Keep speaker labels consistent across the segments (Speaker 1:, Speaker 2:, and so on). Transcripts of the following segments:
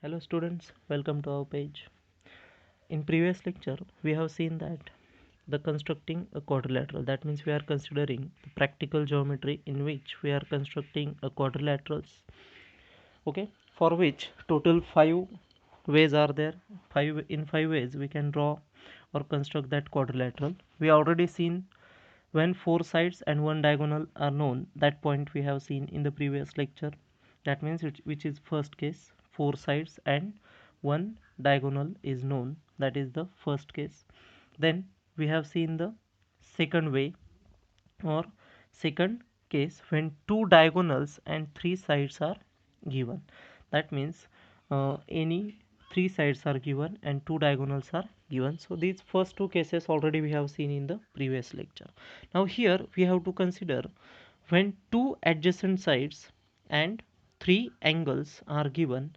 Speaker 1: Hello students, welcome to our page. In previous lecture, we have seen that the constructing a quadrilateral, that means we are considering the practical geometry in which we are constructing a quadrilaterals, okay, for which total 5 ways are there. Five ways we can draw or construct that quadrilateral. We already seen when four sides and one diagonal are known, that point we have seen in the previous lecture. That means which is first case, four sides and one diagonal is known, that is the first case. Then we have seen the second way or second case when two diagonals and three sides are given. That means any three sides are given and two diagonals are given. So these first two cases already we have seen in the previous lecture. Now here we have to consider when two adjacent sides and three angles are given,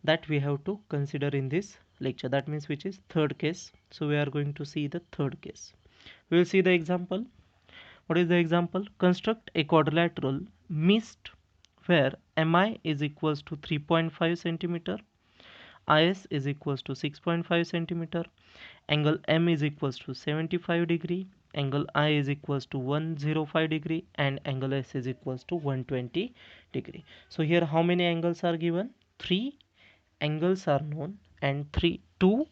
Speaker 1: that we have to consider in this lecture. That means which is third case. So we are going to see the third case. We will see the example. What is the example? Construct a quadrilateral missed where mi is equals to 3.5 centimeter, is is equals to 6.5 centimeter, angle m is equals to 75 degree, angle I is equals to 105 degree, and angle s is equals to 120 degree. So here how many angles are given? Three angles are known and two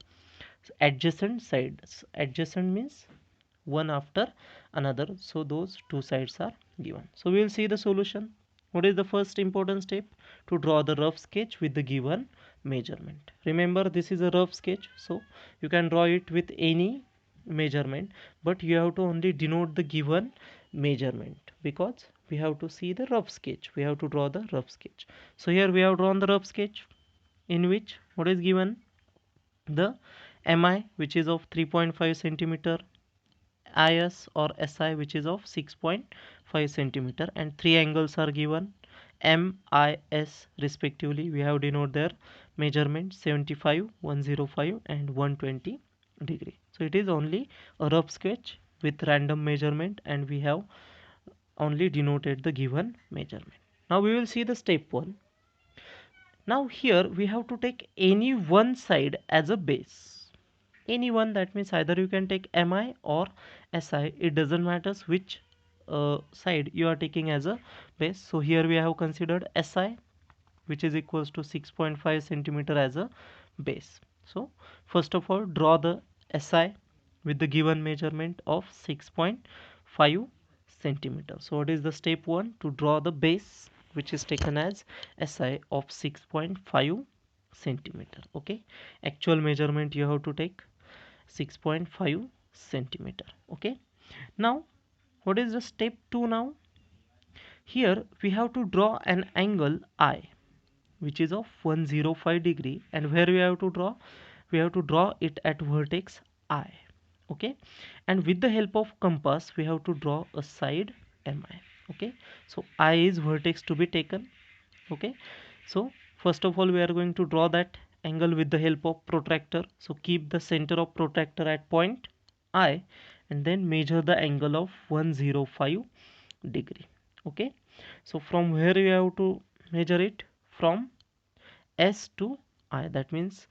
Speaker 1: adjacent sides. Adjacent means one after another, so those two sides are given. So we will see the solution. What is the first important step? To draw the rough sketch with the given measurement. Remember, this is a rough sketch, so you can draw it with any measurement, but you have to only denote the given measurement because we have to see the rough sketch, we have to draw the rough sketch. So here we have drawn the rough sketch in which what is given? The mi, which is of 3.5 centimeter, is or si, which is of 6.5 centimeter, and three angles are given, MIS respectively. We have denoted their measurement 75, 105 and 120 degree. So it is only a rough sketch with random measurement and we have only denoted the given measurement. Now we will see the step 1. Now here we have to take any one side as a base. Any one, that means either you can take mi or si, it doesn't matter which side you are taking as a base. So here we have considered si, which is equals to 6.5 centimeter as a base. So first of all, draw the si with the given measurement of 6.5 centimeter. So what is the step 1? To draw the base which is taken as si of 6.5 centimeter. Okay, actual measurement you have to take 6.5 centimeter. Okay, now what is the step 2? Now here we have to draw an angle I, which is of 105 degree, and where we have to draw? We have to draw it at vertex I. Okay, and with the help of compass we have to draw a side mi. Okay, so I is vertex to be taken. Okay, so first of all we are going to draw that angle with the help of protractor. So keep the center of protractor at point I and then measure the angle of 105 degree. Okay, so from where you have to measure it? From S to I, that means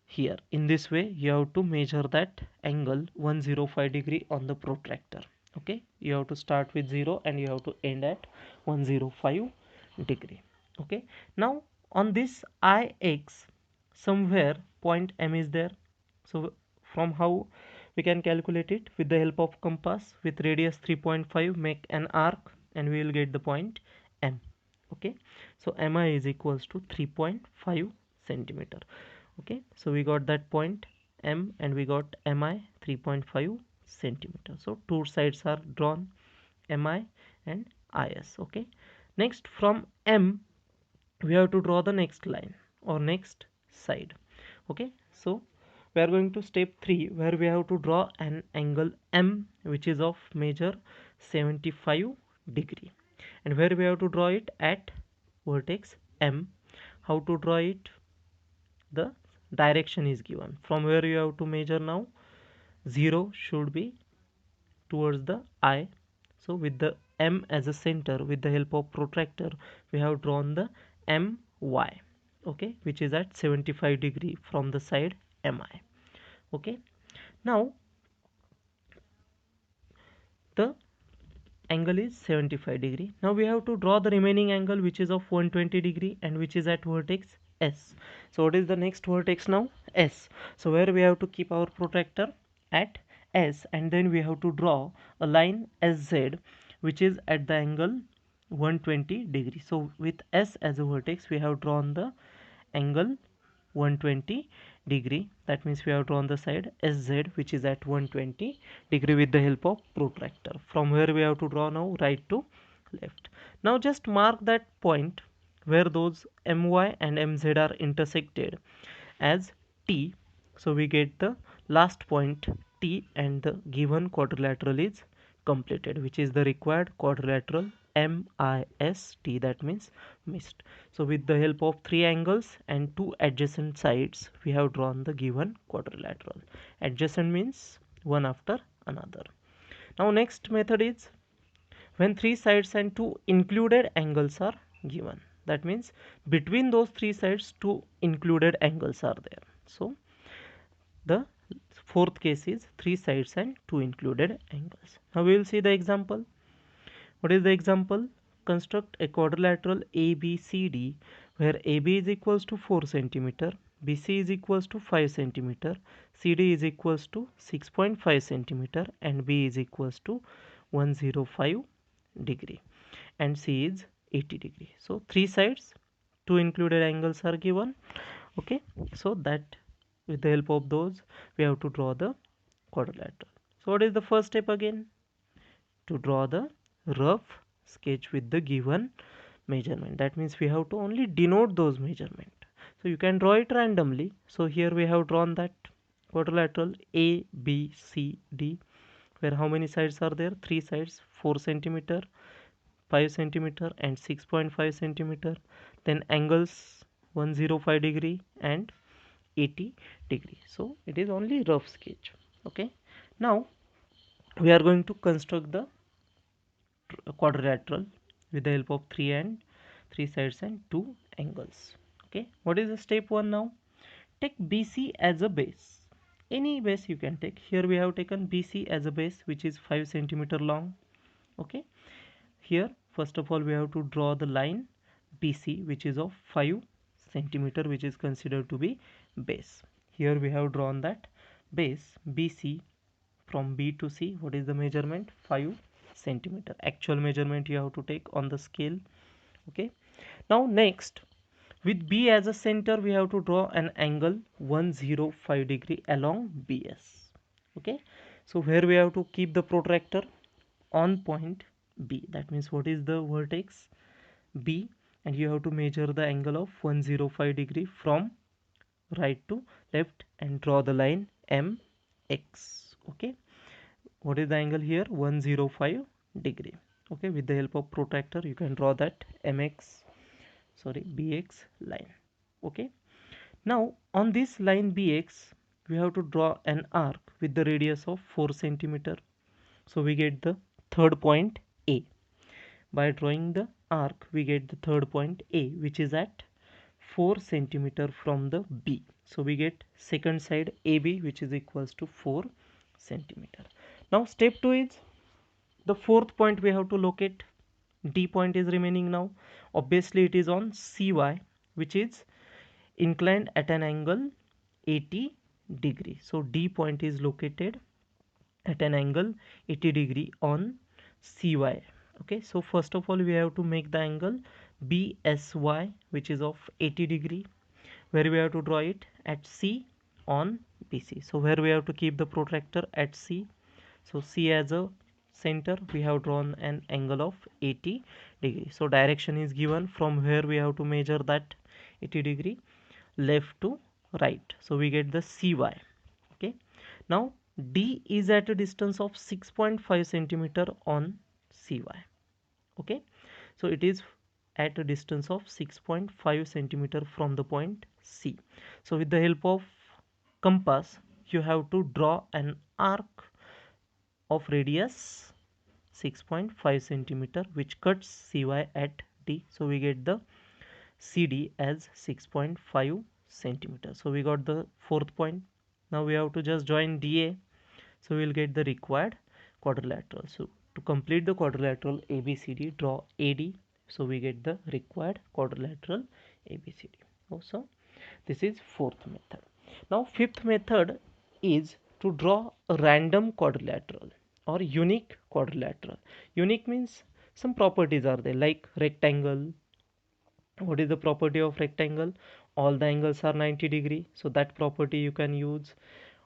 Speaker 1: here in this way you have to measure that angle 105 degree on the protractor. Okay, you have to start with 0 and you have to end at 105 degree. Okay, now on this ix somewhere point M is there. So from how we can calculate it? With the help of compass with radius 3.5 make an arc and we will get the point M. Okay, so mi is equals to 3.5 centimeter. Okay, so we got that point M and we got mi 3.5 centimeter. So two sides are drawn, mi and is. Okay, next from M we have to draw the next line or next side. Okay, so we are going to step 3 where we have to draw an angle M which is of measure 75 degree, and where we have to draw it? At vertex M. How to draw it? The direction is given. From where you have to measure now? 0 should be towards the I. So with the M as a center, with the help of protractor we have drawn the MY. okay, which is at 75 degree from the side mi. Okay, now the angle is 75 degree. Now we have to draw the remaining angle, which is of 120 degree and which is at vertex S. So what is the next vertex now? S. So where we have to keep our protractor at S, and then we have to draw a line SZ which is at the angle 120 degree. So with S as a vertex, we have drawn the angle 120 degree. That means we have drawn the side SZ which is at 120 degree with the help of protractor. From where we have to draw now? Right to left. Now just mark that point where those MY and MZ are intersected as T. So we get the last point T, and the given quadrilateral is completed, which is the required quadrilateral MIST, that means missed. So with the help of three angles and two adjacent sides, we have drawn the given quadrilateral. Adjacent means one after another. Now next method is when three sides and two included angles are given. That means between those three sides two included angles are there. So the fourth case is three sides and two included angles. Now we will see the example. What is the example? Construct a quadrilateral ABCD where AB is equals to 4 centimeter, BC is equals to 5 centimeter, CD is equals to 6.5 centimeter, and B is equals to 105 degree, and C is 80 degree. So three sides, two included angles are given. Okay, so that with the help of those we have to draw the quadrilateral. So what is the first step again? To draw the rough sketch with the given measurement. That means we have to only denote those measurement. So you can draw it randomly. So here we have drawn that quadrilateral A B C D, where how many sides are there? Three sides, 4 centimeter, 5 centimeter, and 6.5 centimeter. Then angles 105 degree and 80 degree. So it is only rough sketch. Okay, now we are going to construct the quadrilateral with the help of three sides and two angles. Okay, what is the step one now? Take BC as a base. Any base you can take. Here we have taken BC as a base, which is 5 centimeter long. Okay, here first of all we have to draw the line BC, which is of 5 centimeter, which is considered to be base. Here we have drawn that base BC from B to C. What is the measurement? 5 centimeter. Actual measurement you have to take on the scale. Okay, now next, with B as a center, we have to draw an angle 105 degree along BS. Okay, so here we have to keep the protractor on point B. That means what is the vertex? B, and you have to measure the angle of 105 degree from right to left and draw the line MX. Okay, what is the angle here? 105 degree. Okay, with the help of protractor you can draw that BX line. Okay, now on this line BX we have to draw an arc with the radius of 4 centimeter. So we get the third point A. By drawing the arc we get the third point A, which is at 4 centimeter from the B. So we get second side AB, which is equals to 4 centimeter. Now step 2 is the fourth point we have to locate. D point is remaining now. Obviously it is on CY, which is inclined at an angle 80 degree. So D point is located at an angle 80 degree on CY. Okay, so first of all we have to make the angle BSY, which is of 80 degree, where we have to draw it at C on BC. So where we have to keep the protractor at C. So C as a center, we have drawn an angle of 80 degree. So direction is given from where we have to measure that 80 degree, left to right. So we get the CY. Okay, now D is at a distance of 6.5 centimeter on CY. Okay, so it is at a distance of 6.5 centimeter from the point C. So with the help of compass you have to draw an arc of radius 6.5 centimeter which cuts CY at D. So we get the CD as 6.5 centimeters. So we got the fourth point. Now we have to just join DA, so we'll get the required quadrilateral. So to complete the quadrilateral ABCD, draw AD, so we get the required quadrilateral ABCD. Also, this is fourth method. Now fifth method is to draw a random quadrilateral or unique quadrilateral. Unique means some properties are there, like rectangle. What is the property of rectangle? All the angles are 90°, so that property you can use.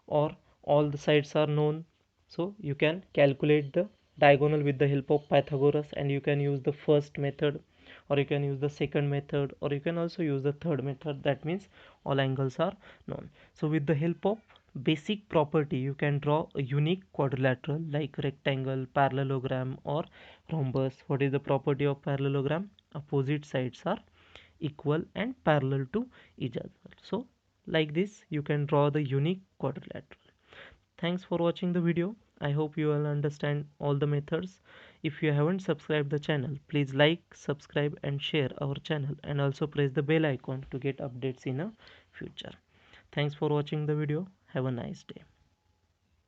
Speaker 1: Or all the sides are known, so you can calculate the diagonal with the help of Pythagoras, and you can use the first method, or you can use the second method, or you can also use the third method. That means all angles are known. So with the help of basic property, you can draw a unique quadrilateral like rectangle, parallelogram, or rhombus. What is the property of parallelogram? Opposite sides are equal and parallel to each other. So like this you can draw the unique quadrilateral. Thanks for watching the video. I hope you will understand all the methods. If you haven't subscribed the channel, please like, subscribe and share our channel, and also press the bell icon to get updates in a future. Thanks for watching the video. Have a nice day.